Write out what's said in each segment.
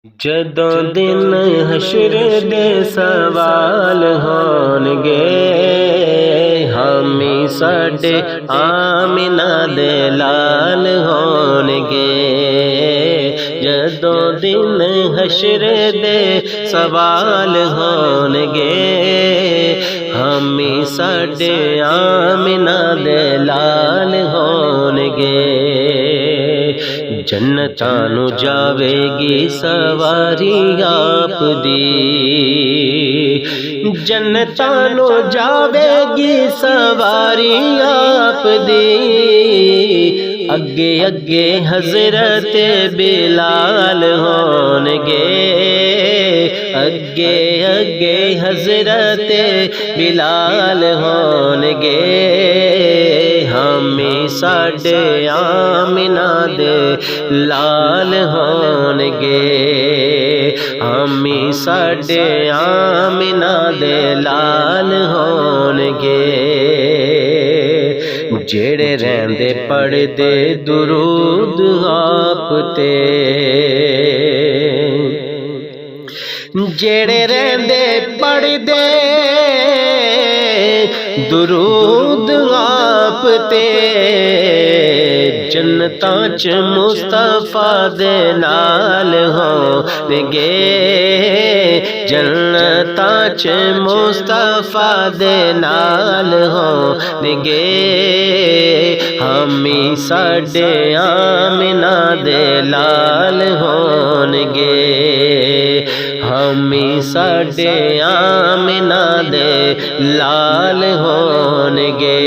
جدوں دن حشر دے سوال ہونگے، حامی ساڈے آمنہ دے لال ہونگے۔ جدوں دن حشر دے سوال ہونگے، حامی ساڈے آمنہ دے لال ہونگے۔ جنتاں نو جاوے گی سواری آپ دی، جنتاں نو جاوے گی سواری آپ دی۔ اگے اگے حضرت بلال ہونگے، اگے اگے حضرت بلال ہونگے۔ حامی ساڈے آمنہ دے لال ہونگے، حامی ساڈے آمنہ دے لال ہونگے۔ جڑے رہندے پڑھدے درود آپ تے، جڑے رہندے پڑھدے درود آپ تے، جنتاں چ مصطفیٰ دے نال ہونگے، جنتاں چ مصطفیٰ دے نال ہونگے۔ حامی ساڈے آمنہ دے لال ہونگے، حامی ساڈے آمنہ دے لال ہونگے۔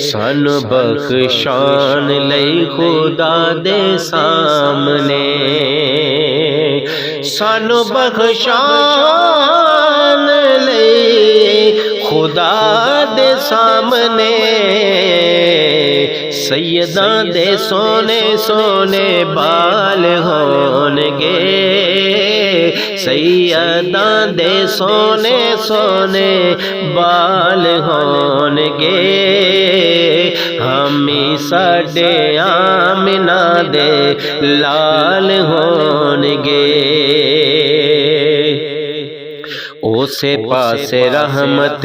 سانو بخشان لئی خدا دے سامنے، سانو بخشان لئی خدا دے سامنے۔ سیداں دے سونے سونے بال ہونگے، سیداں دے سونے سونے بال ہونگے۔ حامی ساڈے آمنہ دے لال ہونگے۔ اسے پاسے رحمت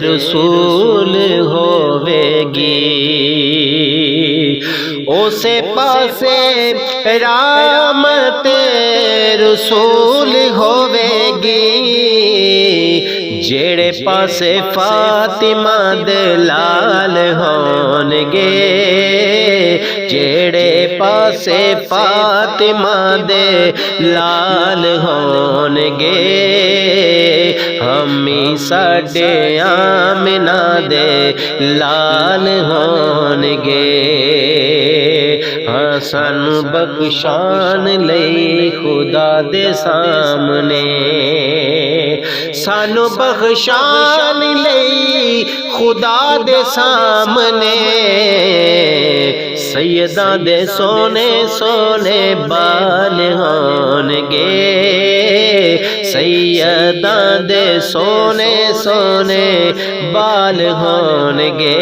رسول ہووے گی، اسے پاسے رحمت رسول ہووے گی۔ جڑے پاسے فاطمہ دے لال ہونگے، جڑے پاسے فاطمہ دے لال ہونگے۔ حامی ساڈے آمنہ دے لال ہونگے۔ سانو بخشان لئی خدا دے سامنے، سانو بخشان لئی خدا دے سامنے۔ سیداں دے سونے سونے بال ہونگے، سیداں دے سونے سونے بال ہونگے۔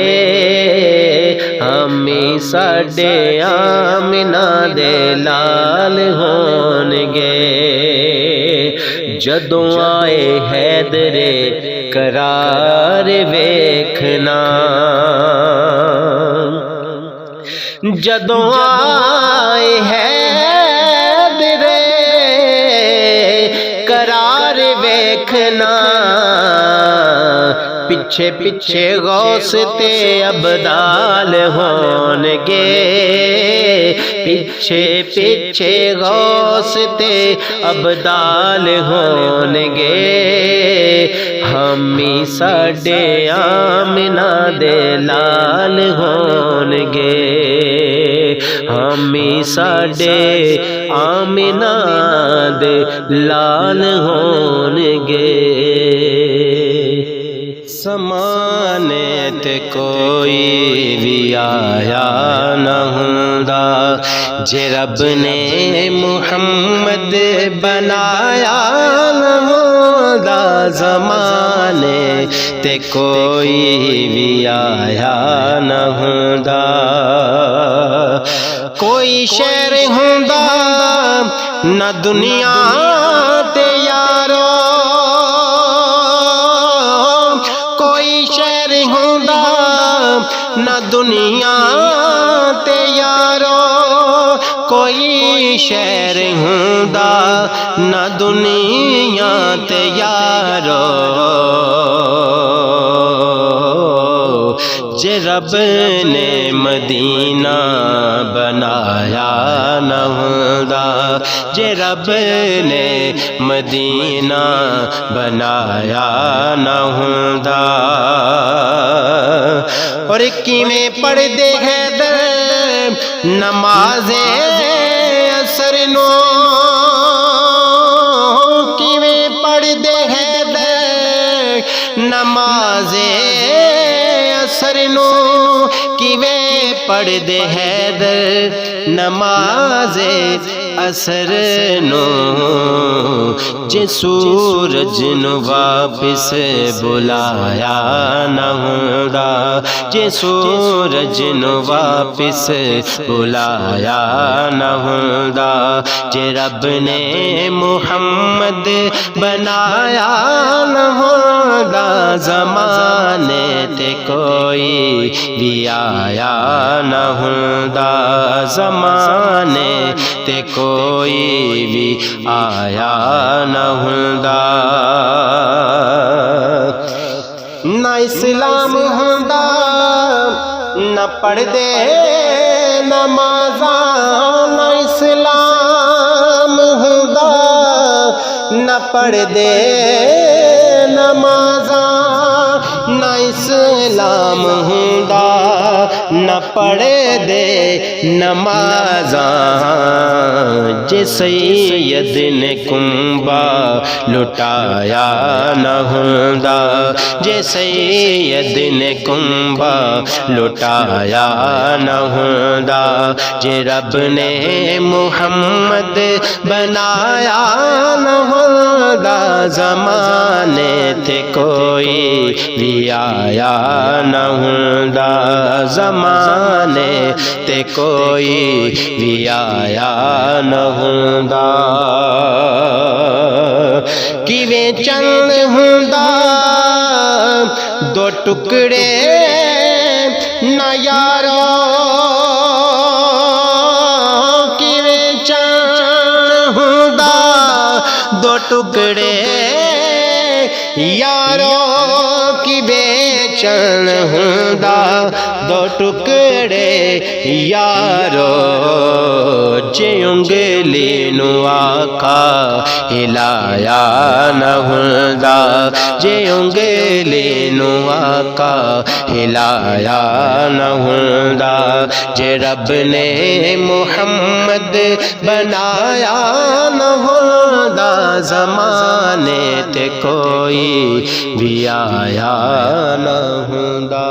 حامی ساڈے آمنہ دے لال ہونگے۔ جدوں آئے حیدر قرار ویکھنا، جدوں آئے حیدر قرار ویکھنا، پیچھے پیچھے غوث تے ابدال ہونگے، پیچھے پیچھے غوث تے ابدال ہونگے۔ حامی ساڈے آمنہ دے لال ہونگے، حامی ساڈے آمنہ دے لال ہونگے۔ زمانے تے کوئی بھی آیا نہ ہوندا، جے رب نے محمد بنایا نہ ہوندا۔ زمانے تے کوئی بھی آیا نہ ہوندا، کوئی شہر ہوندا نہ دنیا تے یارو کوئی شہر ہوندا نہ دنیا تے یارو کوئی شہر ہوندا نہ دنیا تے یارو جے رب نے مدینہ بنایا نہ ہوندا جے رب نے مدینہ بنایا نہ ہوندا اور کیویں پڑھدے حیدر نماز اثر نو کیویں پڑھدے حیدر نماز اثر نو کیویں پڑھدے حیدر نماز اثر نو جے سورج نو واپس بلایا نہ ہوندا جے سورج نو واپس بلایا نہ ہوندا جے رب نے محمد بنایا نہ ہوندا زمانے تے کوئی بھی آیا نہ ہوندا زمانے تے کوئی بھی آیا نہ ہوندا نہ اسلام ہوندا نہ پڑھدے نمازاں نہ اسلام ہوندا نہ پڑھدے نمازاں نہ اسلام ہوندا نہ پڑھدے نمازاں جے سید نے کنبا لٹایا نہ ہوندا جے سید نے کنبا لٹایا نہ ہوندا جے رب نے محمد بنایا نہ ہوندا زمانے تے کوئی بھی آیا نہ ہوندا زمانے تے کوئی بھی آیا نہ ہوندا کیویں چند ہوندا دو ٹکڑے نہ یارو کیویں چند ہوندا دو ٹکڑے یارو کی بے چن ہوندا دو ٹکڑے یارو جے انگلی نو آقا ہلایا نہ ہوندا جے انگلی نو آقا ہلایا نہ ہوندا جے رب نے محمد بنایا نہ ہوندا زمانے تے کوئی بھی آیا نہ ہوندا